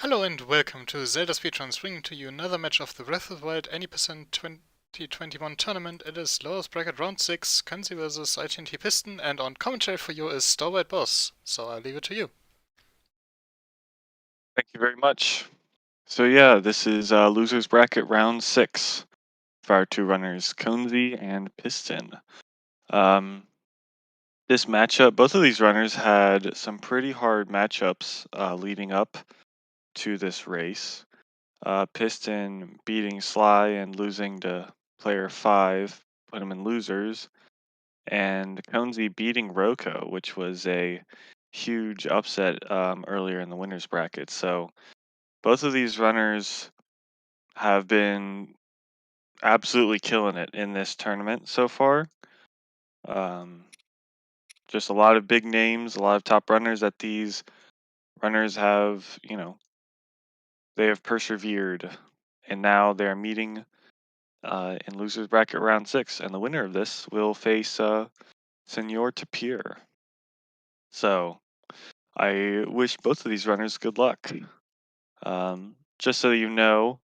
Hello and welcome to ZeldaSpeedRuns, bringing to you another match of the Breath of the Wild iTNTPiston 2021 tournament. It is lowest bracket round 6, Coensi vs iTNTPiston, and on commentary for you is Stalwart Boss, so I'll leave it to you. Thank you very much. So yeah, this is losers bracket round 6 for our two runners, Coensi and Piston. This matchup, both of these runners had some pretty hard matchups leading up to this race. Piston beating Sly and losing to player 5, put him in losers, and Coensi beating Roko, which was a huge upset earlier in the winners bracket. So both of these runners have been absolutely killing it in this tournament so far. Just a lot of big names, a lot of top runners that these runners have, they have persevered, and now they're meeting in losers bracket round 6, and the winner of this will face Senor Tapir. So I wish both of these runners good luck. Just so you know,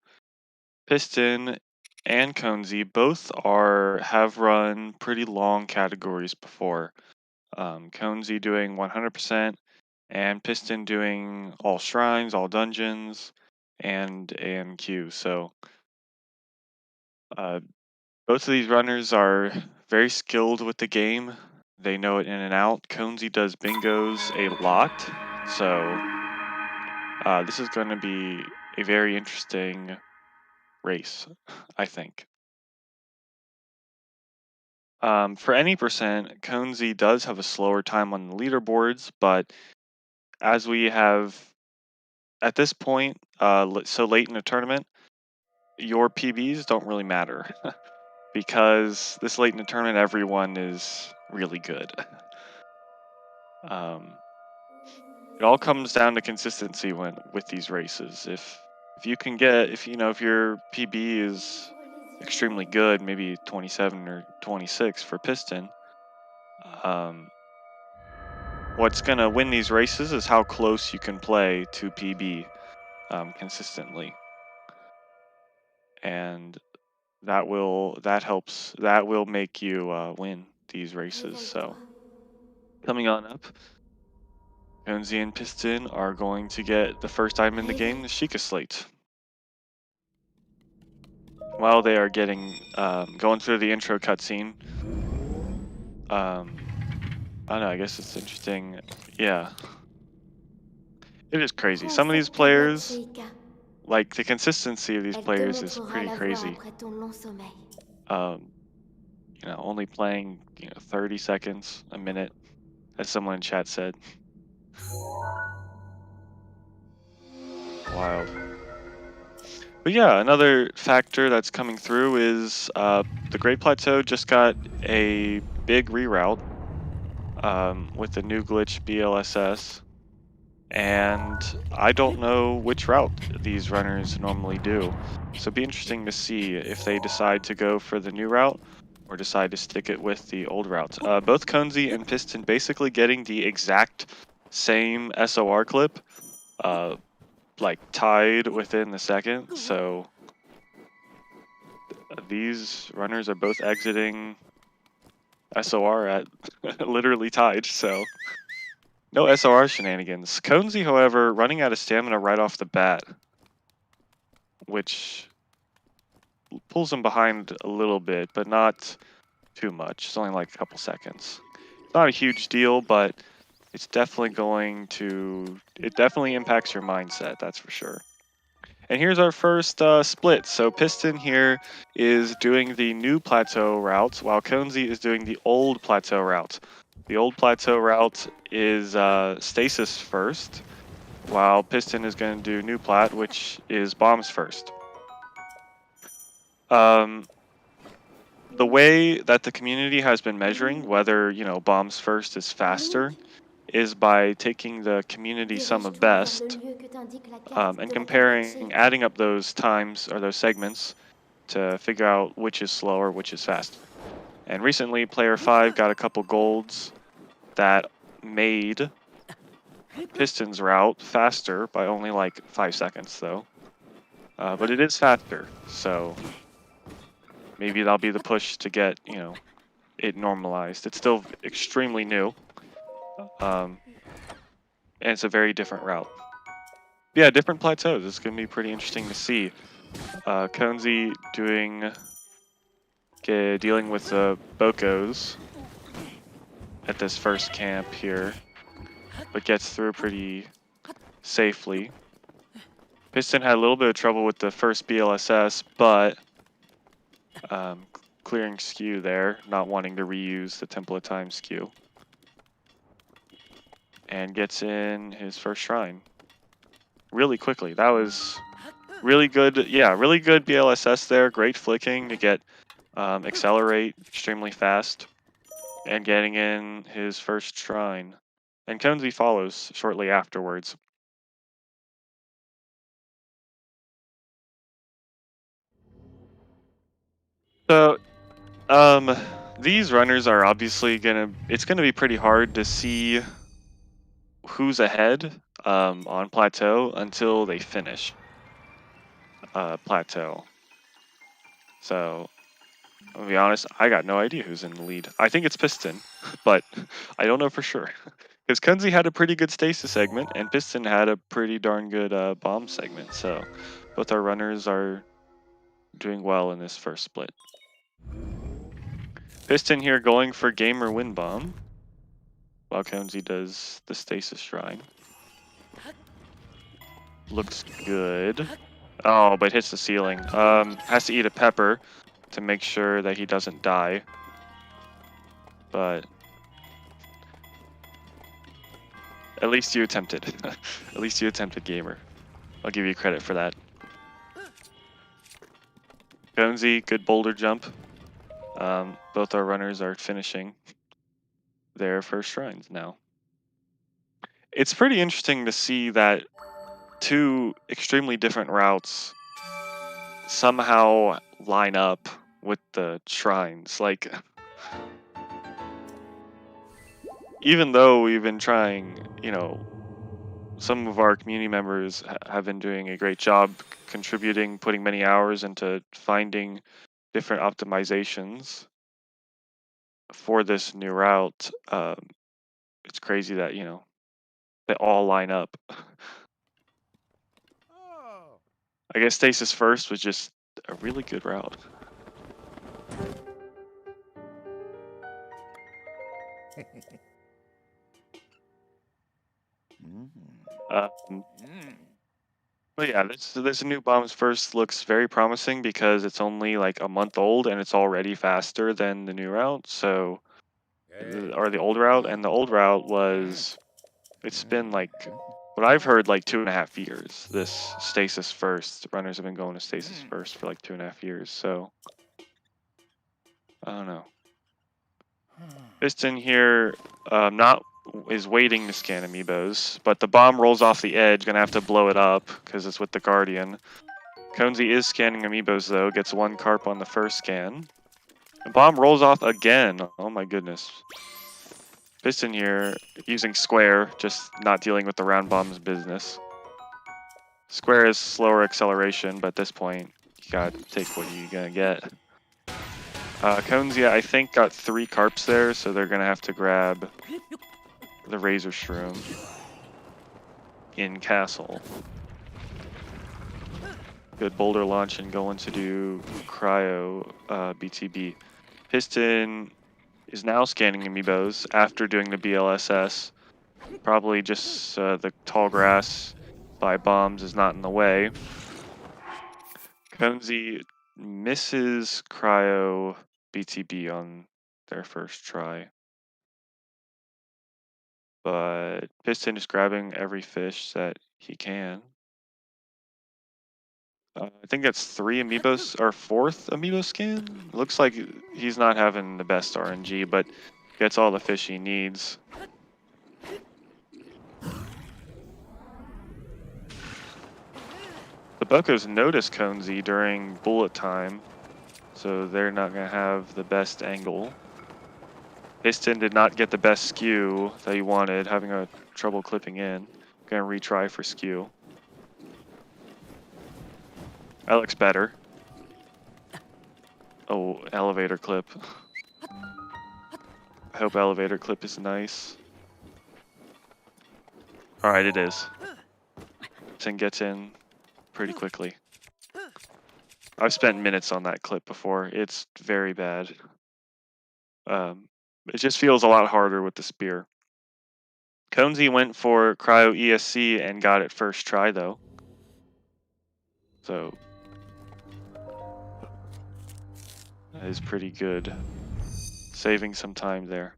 Piston and Coensi both have run pretty long categories before. Coensi doing 100% and Piston doing all shrines, all dungeons, and AMQ. So both of these runners are very skilled with the game. They know it in and out. Coensi does bingos a lot, so this is going to be a very interesting race, I think. For any percent, Coensi does have a slower time on the leaderboards, but as we have at this point, so late in the tournament, your PBs don't really matter because this late in the tournament, everyone is really good. It all comes down to consistency with these races. If you can get if your PB is extremely good, maybe 27 or 26 for Piston, what's gonna win these races is how close you can play to PB consistently, and that will make you win these races. So coming on up, Coensi and Piston are going to get the first item in the game, the Sheikah Slate. While they are going through the intro cutscene, I don't know, I guess it's interesting. Yeah, it is crazy. Some of these players, like the consistency of these players is pretty crazy. Only playing 30 seconds, a minute, as someone in chat said. Wild. But yeah, another factor that's coming through is the Great Plateau just got a big reroute with the new glitch BLSS, and I don't know which route these runners normally do. So it'd be interesting to see if they decide to go for the new route or decide to stick it with the old route. Both Coensi and Piston basically getting the exact same SOR clip, like tied within the second. So these runners are both exiting SOR at literally tied, so no SOR shenanigans. Coensi, however, running out of stamina right off the bat, which pulls him behind a little bit, but not too much. It's only like a couple seconds. It's not a huge deal, but it's definitely it definitely impacts your mindset, that's for sure. And here's our first split. So Piston here is doing the new plateau route, while Coensi is doing the old plateau route. The old plateau route is stasis first, while Piston is going to do new plat, which is bombs first. The way that the community has been measuring whether bombs first is faster is by taking the community sum of best and adding up those times or those segments to figure out which is slower, which is faster. And recently, player 5 got a couple golds that made Piston's route faster by only like 5 seconds though. But it is faster, so maybe that'll be the push to get, it normalized. It's still extremely new, and it's a very different route. Yeah, different plateaus. It's going to be pretty interesting to see. Coensi dealing with the Bokos at this first camp here, but gets through pretty safely. Piston had a little bit of trouble with the first BLSS, but clearing skew there, not wanting to reuse the Temple of Time skew. And gets in his first shrine really quickly. That was really good. Yeah, really good BLSS there. Great flicking to get accelerate extremely fast. And getting in his first shrine. And Coensi follows shortly afterwards. So, these runners are obviously it's gonna be pretty hard to see who's ahead on plateau until they finish plateau. So, I'll be honest, I got no idea who's in the lead. I think it's Piston, but I don't know for sure. Because Coensi had a pretty good stasis segment, and Piston had a pretty darn good bomb segment. So, both our runners are doing well in this first split. Piston here going for Gamer Win Bomb, while Coensi does the Stasis Shrine. Looks good. Oh, but hits the ceiling. Has to eat a pepper to make sure that he doesn't die. But at least you attempted. At least you attempted, Gamer. I'll give you credit for that. Coensi, good boulder jump. Both our runners are finishing their first shrines now. It's pretty interesting to see that two extremely different routes somehow line up with the shrines. Like, even though we've been trying, some of our community members have been doing a great job contributing, putting many hours into finding different optimizations for this new route. It's crazy that, they all line up. I guess Stasis First was just a really good route. But yeah, this new Bombs First looks very promising because it's only like a month old and it's already faster than the new route. So, or the old route, and the old route it's been like, what I've heard, like 2.5 years. This Stasis First runners have been going to Stasis First for like 2.5 years. So, I don't know. Piston here, is waiting to scan amiibos, but the bomb rolls off the edge, gonna have to blow it up because it's with the Guardian. Coensi is scanning amiibos though, gets one carp on the first scan. The bomb rolls off again. Oh my goodness. Piston here using square, just not dealing with the round bomb's business. Square is slower acceleration, but at this point, you gotta take what you're gonna get. Coensi, I think, got 3 carps there, so they're gonna have to grab the Razor Shroom in Castle. Good boulder launch and going to do Cryo BTB. Piston is now scanning amiibos after doing the BLSS. Probably just the tall grass by bombs is not in the way. Coensi misses Cryo BTB on their first try. But Piston is grabbing every fish that he can. I think that's 3 amiibos, or 4th amiibo scan? Looks like he's not having the best RNG, but gets all the fish he needs. The Bokos notice Coensi during bullet time, so they're not going to have the best angle. Piston did not get the best skew that he wanted, having a trouble clipping in. Gonna retry for skew. That looks better. Oh, elevator clip. I hope elevator clip is nice. Alright, it is. Piston gets in pretty quickly. I've spent minutes on that clip before. It's very bad. It just feels a lot harder with the spear. Coensi went for Cryo ESC and got it first try though. So that is pretty good. Saving some time there.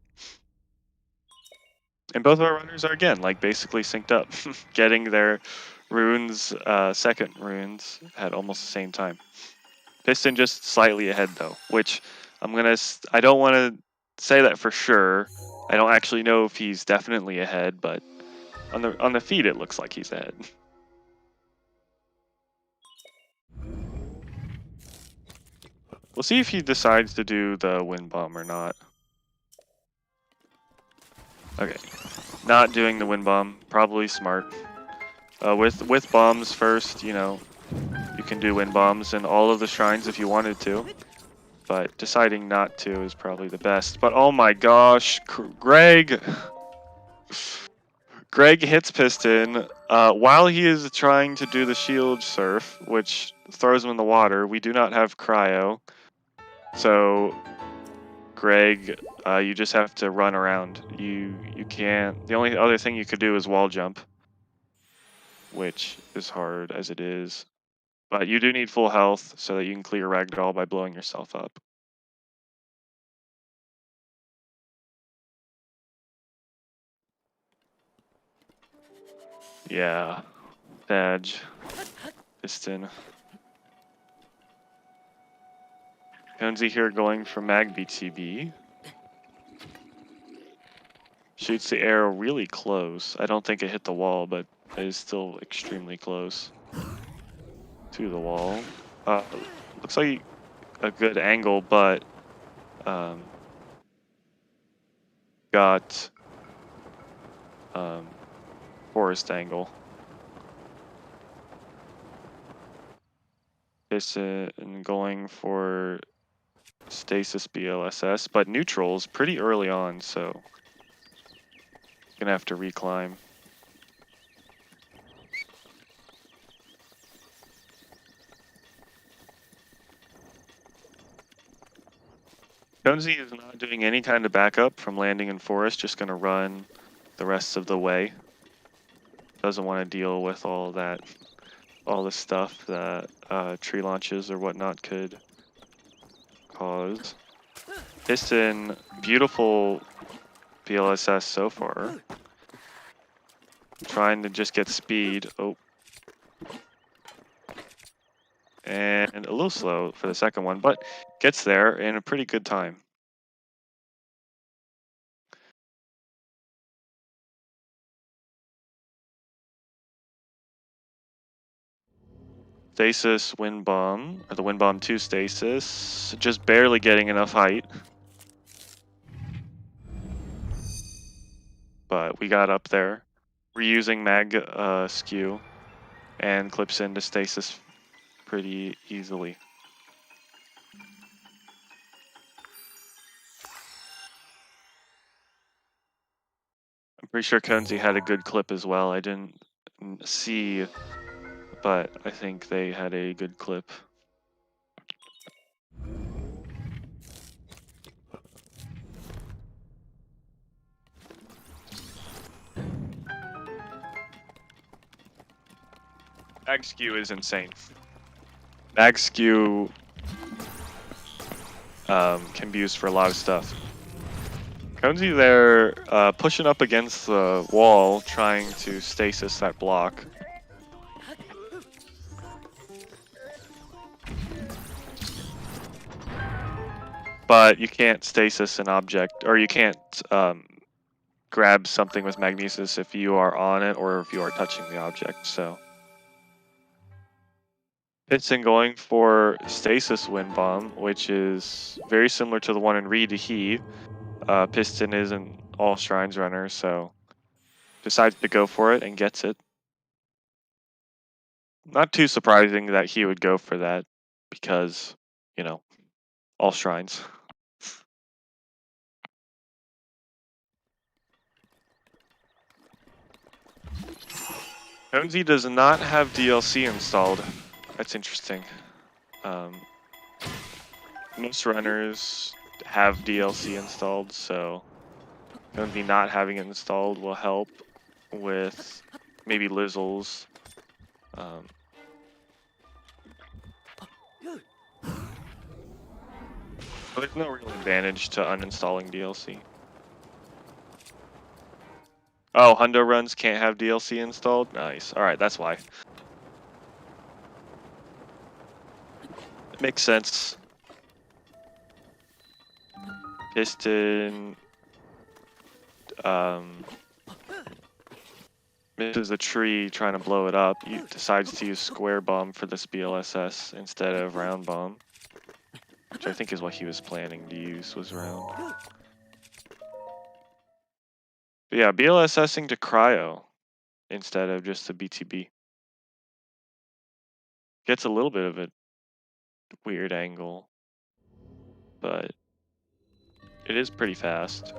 And both of our runners are again like basically synced up, getting their runes, second runes at almost the same time. Piston just slightly ahead though, which I don't want to say that for sure. I don't actually know if he's definitely ahead, but on the feed it looks like he's ahead. We'll see if he decides to do the wind bomb or not. Okay, not doing the wind bomb, probably smart. With bombs first, you know, you can do wind bombs in all of the shrines if you wanted to, but deciding not to is probably the best. But oh my gosh, Greg hits Piston while he is trying to do the shield surf, which throws him in the water. We do not have cryo, so Greg, you just have to run around. You can't. The only other thing you could do is wall jump, which is hard as it is. But you do need full health so that you can clear Ragdoll by blowing yourself up. Yeah, Badge, Piston. Coensi here going for Mag BTB. Shoots the arrow really close. I don't think it hit the wall, but it is still extremely close to the wall. Looks like a good angle, but got forest angle. Piston going for stasis BLSS, but neutral's pretty early on, so gonna have to reclimb. Coensi is not doing any kind of backup from landing in forest, just gonna run the rest of the way. Doesn't want to deal with all that, all the stuff that tree launches or whatnot could cause. Piston, beautiful BLSS so far. Trying to just get speed. Oh. And a little slow for the second one, but gets there in a pretty good time. Stasis wind bomb, or the wind bomb 2 stasis, just barely getting enough height. But we got up there. Reusing mag skew and clips into stasis pretty easily. I'm pretty sure Coensi had a good clip as well. I didn't see, but I think they had a good clip. Mag skew is insane. Mag skew can be used for a lot of stuff. Coensi there pushing up against the wall, trying to stasis that block. But you can't stasis an object, or you can't grab something with magnesis if you are on it or if you are touching the object, so. Piston going for stasis wind bomb, which is very similar to the one in Re to He. Piston is an all shrines runner, so decides to go for it and gets it. Not too surprising that he would go for that because, you know, all shrines. Coensi does not have DLC installed. That's interesting. Most runners have DLC installed, so Coensi not having it installed will help with maybe Lizzles. But there's no real advantage to uninstalling DLC. Oh, Hundo runs can't have DLC installed? Nice. Alright, that's why. It makes sense. Piston misses a tree trying to blow it up. He decides to use Square Bomb for this BLSS instead of Round Bomb, which I think is what he was planning to use, was Round. But yeah, BLSSing to Cryo instead of just the BTB. Gets a little bit of a weird angle, but it is pretty fast.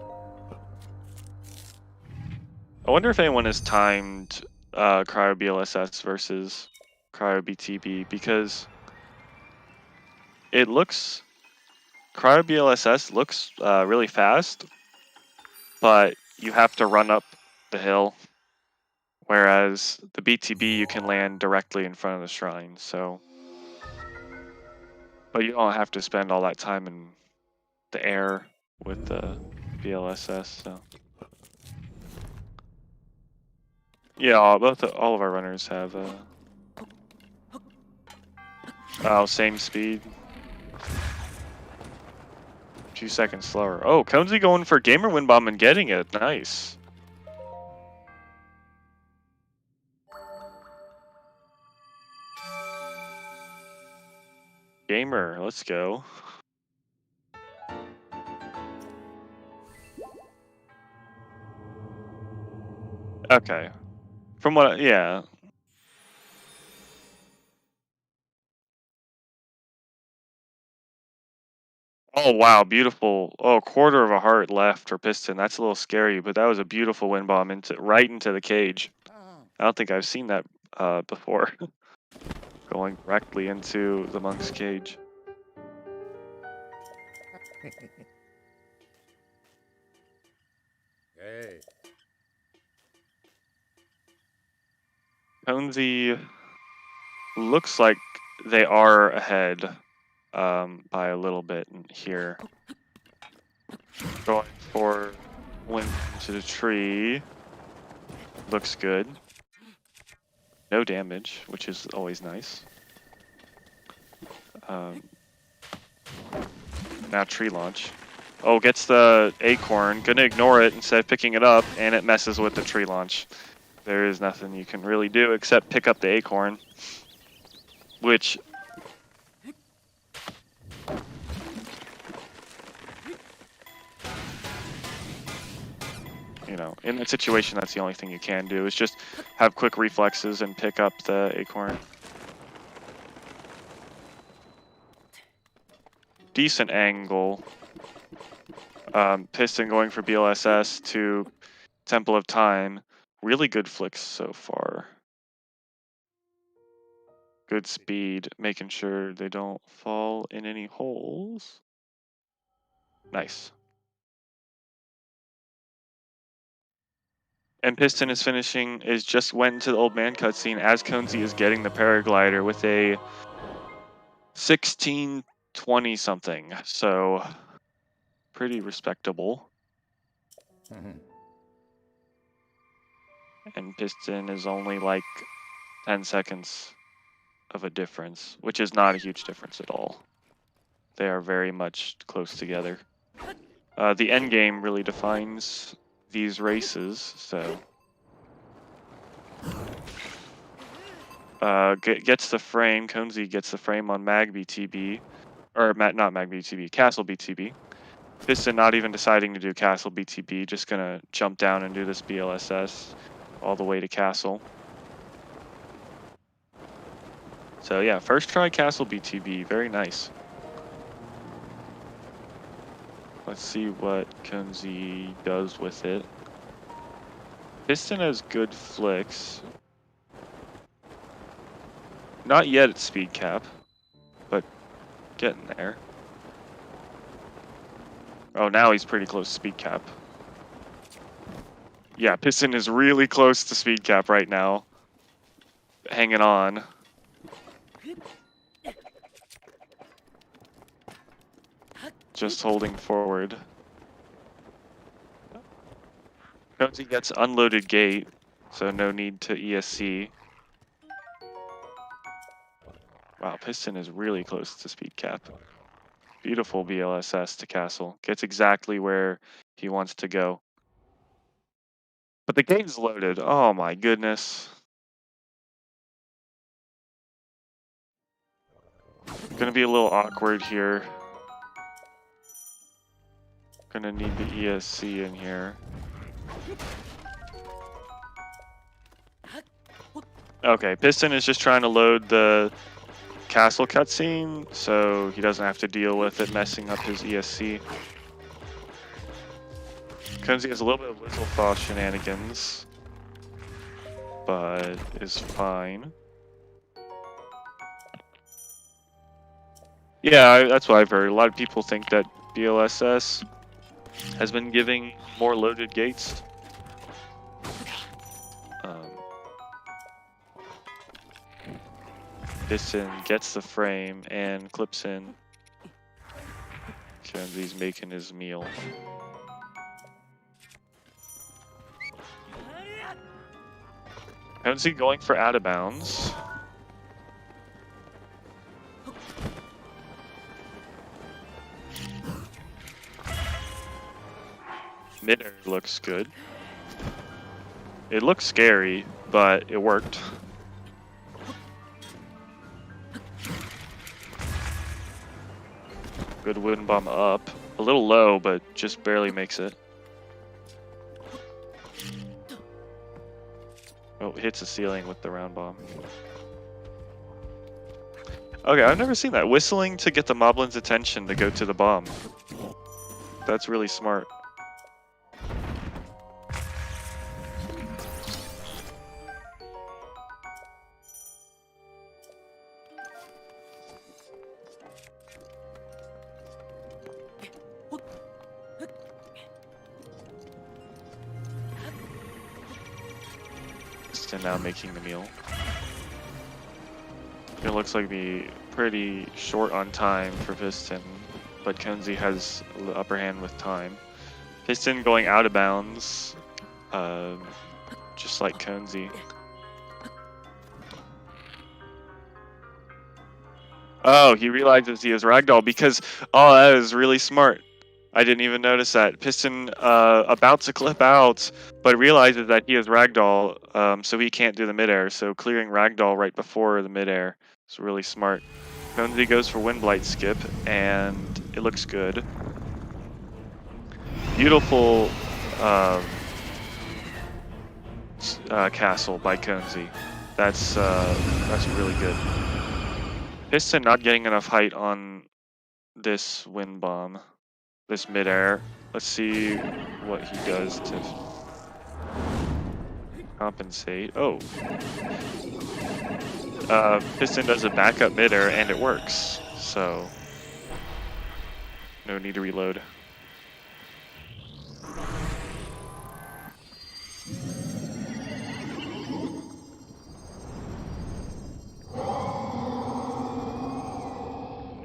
I wonder if anyone has timed Cryo BLSS versus Cryo BTB, because it looks, Cryo BLSS looks really fast, but you have to run up the hill, whereas the BTB you can land directly in front of the shrine. So, but you don't have to spend all that time in the air with the BLSS. So, yeah, all of our runners have same speed. 2 seconds slower. Oh, Coensi going for Gamer Wind Bomb and getting it. Nice. Gamer, let's go. Okay. From what, yeah. Oh, wow, beautiful. Oh, quarter of a heart left for Piston. That's a little scary, but that was a beautiful wind bomb right into the cage. I don't think I've seen that before. Going directly into the monk's cage. Hey. Coensi looks like they are ahead by a little bit here. Going for wind into the tree. Looks good. No damage, which is always nice. Now tree launch. Oh, gets the acorn. Gonna ignore it instead of picking it up, and it messes with the tree launch. There is nothing you can really do except pick up the acorn, which... You know, in that situation, that's the only thing you can do, is just have quick reflexes and pick up the acorn. Decent angle. Piston going for BLSS to Temple of Time. Really good flicks so far. Good speed, making sure they don't fall in any holes. Nice. And Piston is finishing, just went into the old man cutscene as Coensi is getting the paraglider with a 1620 something. So pretty respectable. And Piston is only like 10 seconds of a difference, which is not a huge difference at all. They are very much close together. The end game really defines these races, so... gets the frame, Coensi gets the frame on Mag BTB, or not Mag BTB, Castle BTB. Piston not even deciding to do Castle BTB, just gonna jump down and do this BLSS all the way to Castle. So yeah, first try Castle BTB, very nice. Let's see what Coensi does with it. Piston has good flicks. Not yet at speed cap, but getting there. Oh, now he's pretty close to speed cap. Yeah, Piston is really close to speed cap right now. Hanging on. Just holding forward. Coensi gets unloaded gate, so no need to ESC. Wow, Piston is really close to speed cap. Beautiful BLSS to Castle. Gets exactly where he wants to go. But the gate's loaded. Oh my goodness. Gonna be a little awkward here. Gonna need the ESC in here. Okay, Piston is just trying to load the Castle cutscene, so he doesn't have to deal with it messing up his ESC. Coensi has a little bit of Whistle shenanigans, but is fine. Yeah, that's what I've heard. A lot of people think that BLSS has been giving more loaded gates. Piston gets the frame and clips in. Coensi's making his meal. Coensi going for out of bounds. Midair looks good. It looks scary, but it worked. Good wind bomb up. A little low, but just barely makes it. Oh, hits the ceiling with the round bomb. Okay, I've never seen that. Whistling to get the moblin's attention to go to the bomb. That's really smart. And now making the meal. It looks like be pretty short on time for Piston, but Coensi has the upper hand with time. Piston going out of bounds, just like Coensi. Oh, he realizes he has ragdoll because, oh, that is really smart. I didn't even notice that. Piston about to clip out, but realizes that he has ragdoll, so he can't do the midair. So clearing ragdoll right before the midair is really smart. Coensi goes for wind blight skip, and it looks good. Beautiful castle by Coensi. That's really good. Piston not getting enough height on this wind bomb. This midair. Let's see what he does to compensate. Oh. Piston does a backup midair and it works. So no need to reload.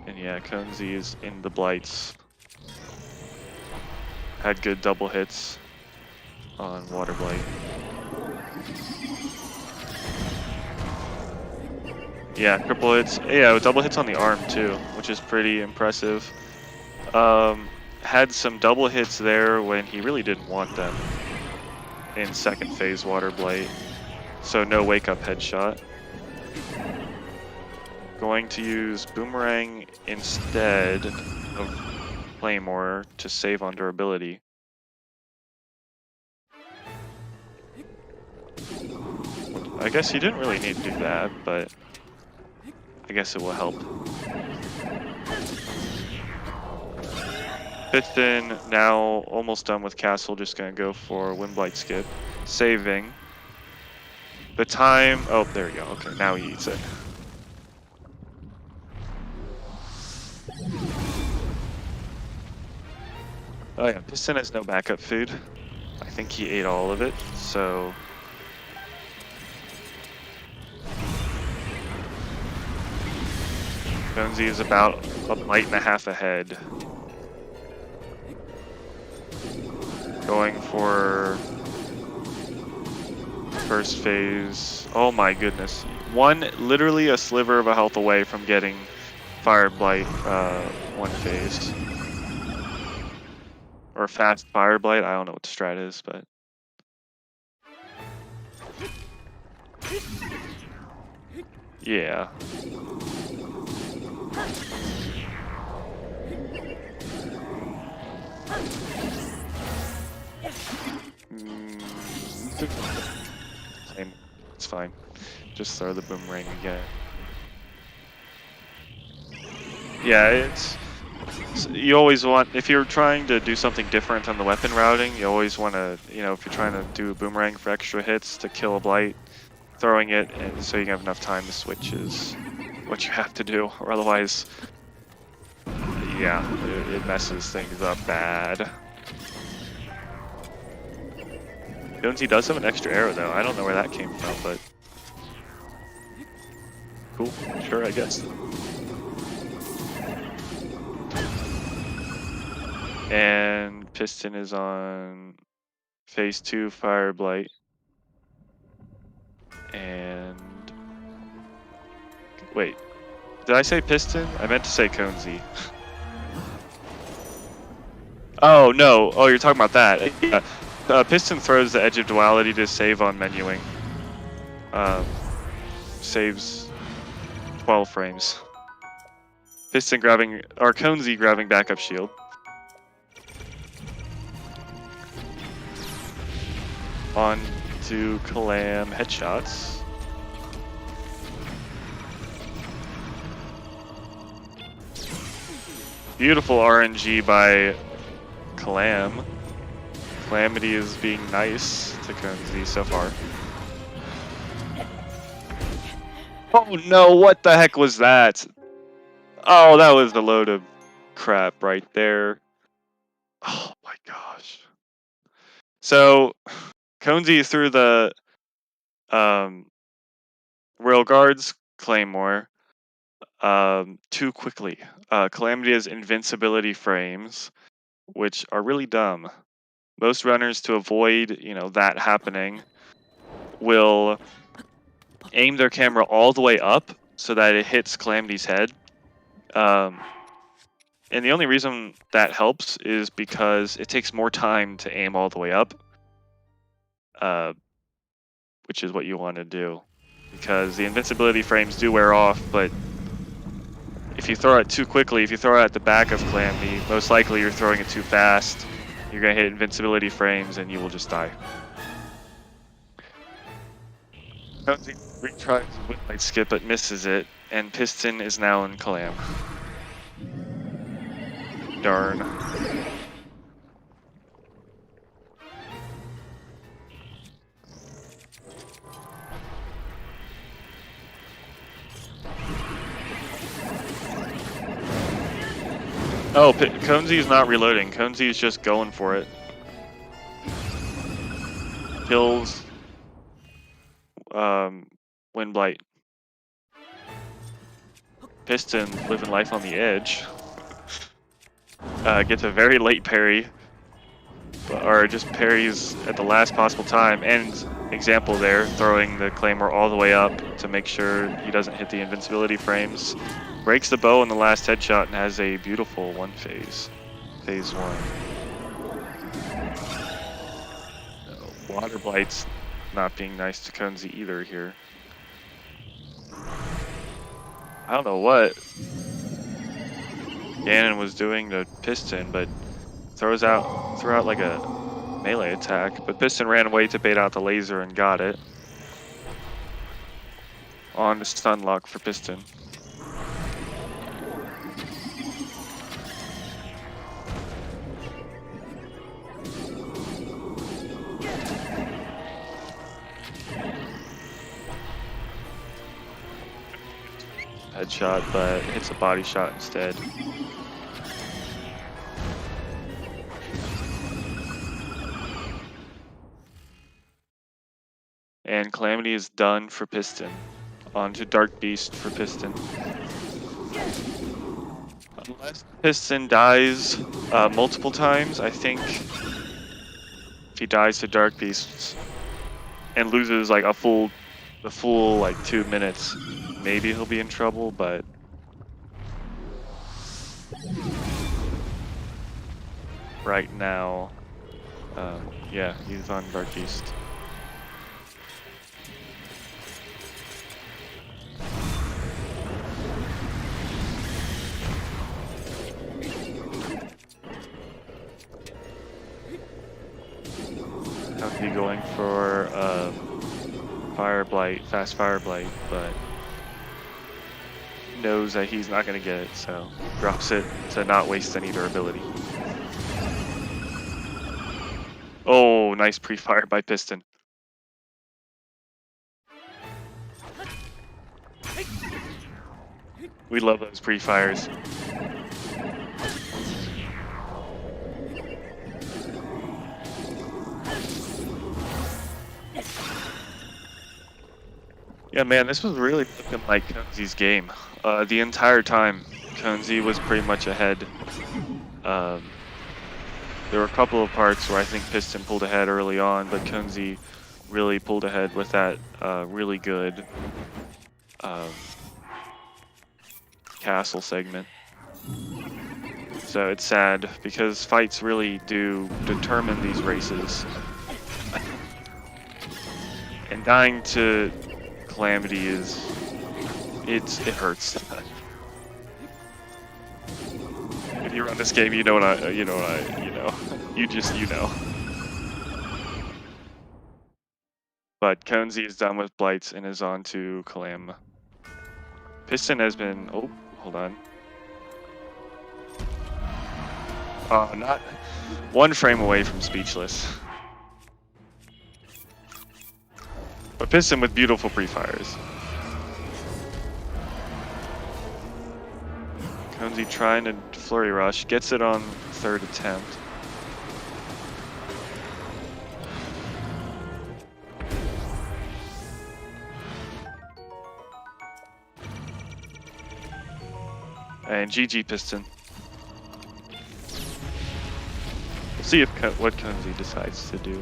And yeah, Coensi is in the blights. Had good double hits on Water Blight. Yeah, triple hits. Yeah, double hits on the arm too, which is pretty impressive. Had some double hits there when he really didn't want them in second phase Water Blight. So no wake up headshot. Going to use Boomerang instead of Claymore to save on durability. I guess you didn't really need to do that, but I guess it will help. Piston now almost done with Castle, just gonna go for Windblight skip. Saving. The time, oh, there we go. Okay, now he eats it. Oh yeah, Piston has no backup food. I think he ate all of it, so... Coensi is about a bite and a half ahead. Going for first phase. Oh my goodness. Literally a sliver of a health away from getting Fire Blight one phase. Or fast Fire Blight, I don't know what the strat is, but... Yeah. It's fine. Just throw the boomerang again. Yeah, you always want, if you're trying to do something different on the weapon routing, you always want to, you know, if you're trying to do a boomerang for extra hits to kill a blight, throwing it and so you can have enough time to switch is what you have to do, or otherwise, yeah, it messes things up bad. Coensi does have an extra arrow though. I don't know where that came from, but cool. Sure, I guess. And Piston is on phase 2 Fire Blight. And wait, did I say Piston? I meant to say Coensi. Oh no! Oh, you're talking about that. Yeah. Piston throws the Edge of Duality to save on menuing. Saves 12 frames. Piston grabbing, or Coensi grabbing backup shield. On to Calam headshots. Beautiful RNG by Calam. Calamity is being nice to Coensi so far. Oh no, what the heck was that? Oh, that was a load of crap right there. Oh my gosh. So, Coensi threw the Royal Guards Claymore too quickly. Calamity has invincibility frames, which are really dumb. Most runners, to avoid, you know, that happening, will aim their camera all the way up so that it hits Calamity's head. And the only reason that helps is because it takes more time to aim all the way up, which is what you want to do. Because the invincibility frames do wear off, but if you throw it too quickly, if you throw it at the back of Calamity, most likely you're throwing it too fast. You're going to hit invincibility frames and you will just die. Coensi retries the Windblight skip but misses it, and Piston is now in Calam. Darn. Oh, Coensi is not reloading. Coensi is just going for it. Kills Windblight. Piston living life on the edge. Gets a very late parry, or just parries at the last possible time. And example there, throwing the Claymore all the way up to make sure he doesn't hit the invincibility frames. Breaks the bow in the last headshot and has a beautiful one phase. Phase 1. Water Blight's not being nice to Coensi either here. I don't know what. Ganon was doing to Piston, but threw out like a melee attack. But Piston ran away to bait out the laser and got it. On to stun lock for Piston. Headshot, but hits a body shot instead. And Calamity is done for Piston. On to Dark Beast for Piston. Unless Piston dies multiple times, I think if he dies to Dark Beasts and loses like the full like 2 minutes, maybe he'll be in trouble, but right now, yeah, he's on Dark Beast. I'll be going for Fire Blight, fast Fire Blight, but knows that he's not going to get it, so drops it to not waste any durability. Oh, nice pre-fire by Piston. We love those pre-fires. Yeah, man, this was really looking like Coensi's game. The entire time, Coensi was pretty much ahead. There were a couple of parts where I think Piston pulled ahead early on, but Coensi really pulled ahead with that really good castle segment. So it's sad because fights really do determine these races. And dying to Calamity it hurts. If you run this game, you know. But Coensi is done with Blights and is on to Calam. Piston has been, oh, hold on. Not 1 frame away from Speechless. But Piston with beautiful pre-fires. Coensi trying to flurry rush, gets it on 3rd attempt. And GG Piston. We'll see what Coensi decides to do.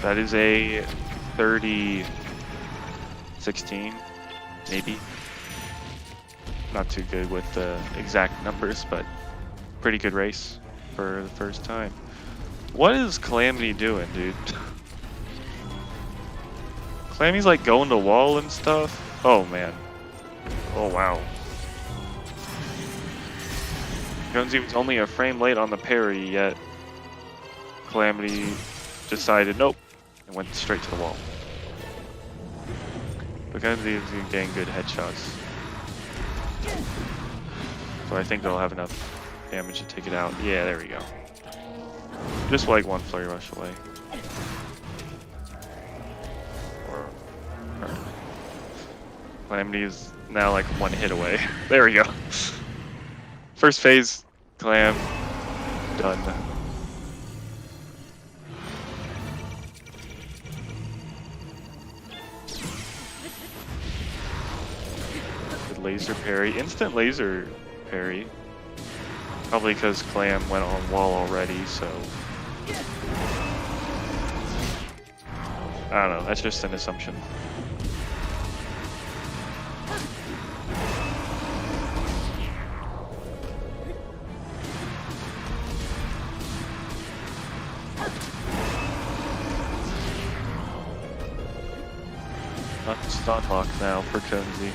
That is a 30-16, maybe. Not too good with the exact numbers, but pretty good race for the first time. What is Calamity doing, dude? Calamity's like going to wall and stuff. Oh man. Oh wow. Coensi was only a frame late on the parry, yet Calamity decided nope and went straight to the wall. But Coensi is getting good headshots. So I think they'll have enough damage to take it out. Yeah, there we go. Just like 1 flurry rush away. Calamity is now like 1 hit away. There we go. First phase, Clam, done. Good laser parry, instant laser parry. Probably because Clam went on wall already, so. I don't know, that's just an assumption. Stun lock now for Coensi.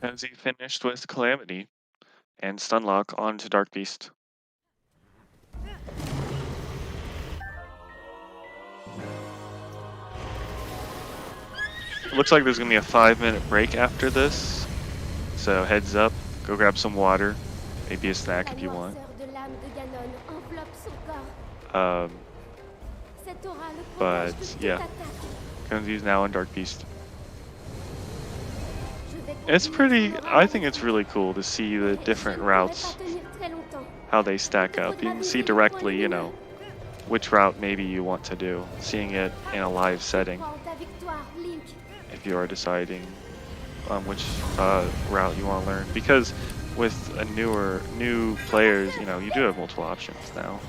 Coensi finished with Calamity and Stunlock onto Dark Beast. It looks like there's gonna be a 5-minute break after this, so heads up, go grab some water, maybe a snack if you want. But yeah, Coensi's now on Dark Beast. It's pretty, I think it's really cool to see the different routes, how they stack up. You can see directly, you know, which route maybe you want to do, seeing it in a live setting. If you are deciding on which route you want to learn, because with a new players, you know, you do have multiple options now.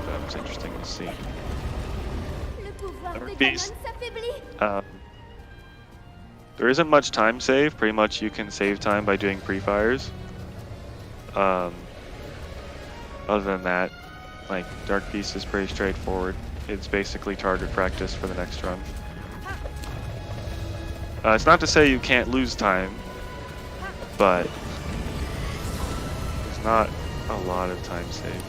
That was interesting to see. Dark Beast. There isn't much time save. Pretty much you can save time by doing pre-fires. Other than that, like, Dark Beast is pretty straightforward. It's basically target practice for the next run. It's not to say you can't lose time, but there's not a lot of time saved.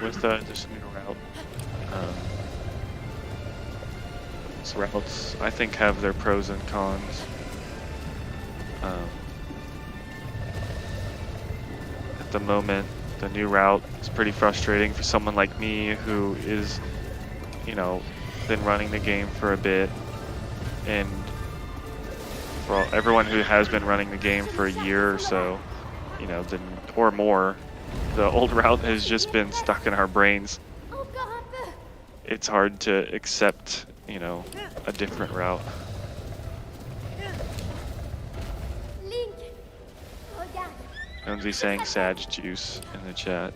With this new route, these routes I think have their pros and cons. At the moment, the new route is pretty frustrating for someone like me who is, you know, been running the game for a bit, and for everyone who has been running the game for a year or so, you know, or more. The old route has just been stuck in our brains. It's hard to accept, you know, a different route. Coensi saying Sag Juice in the chat.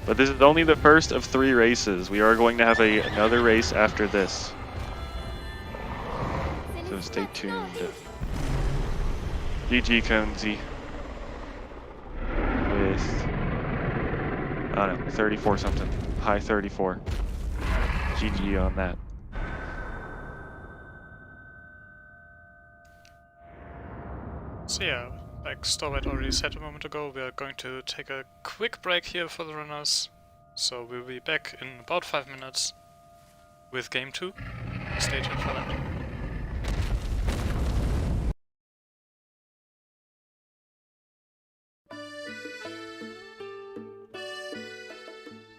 But this is only the first of 3 races. We are going to have another race after this. So stay tuned. GG Coensi. With, I don't know, 34 something. High 34. GG on that. So yeah, like Storwhite already said a moment ago, we are going to take a quick break here for the runners. So we'll be back in about 5 minutes with game 2. Stay tuned for that.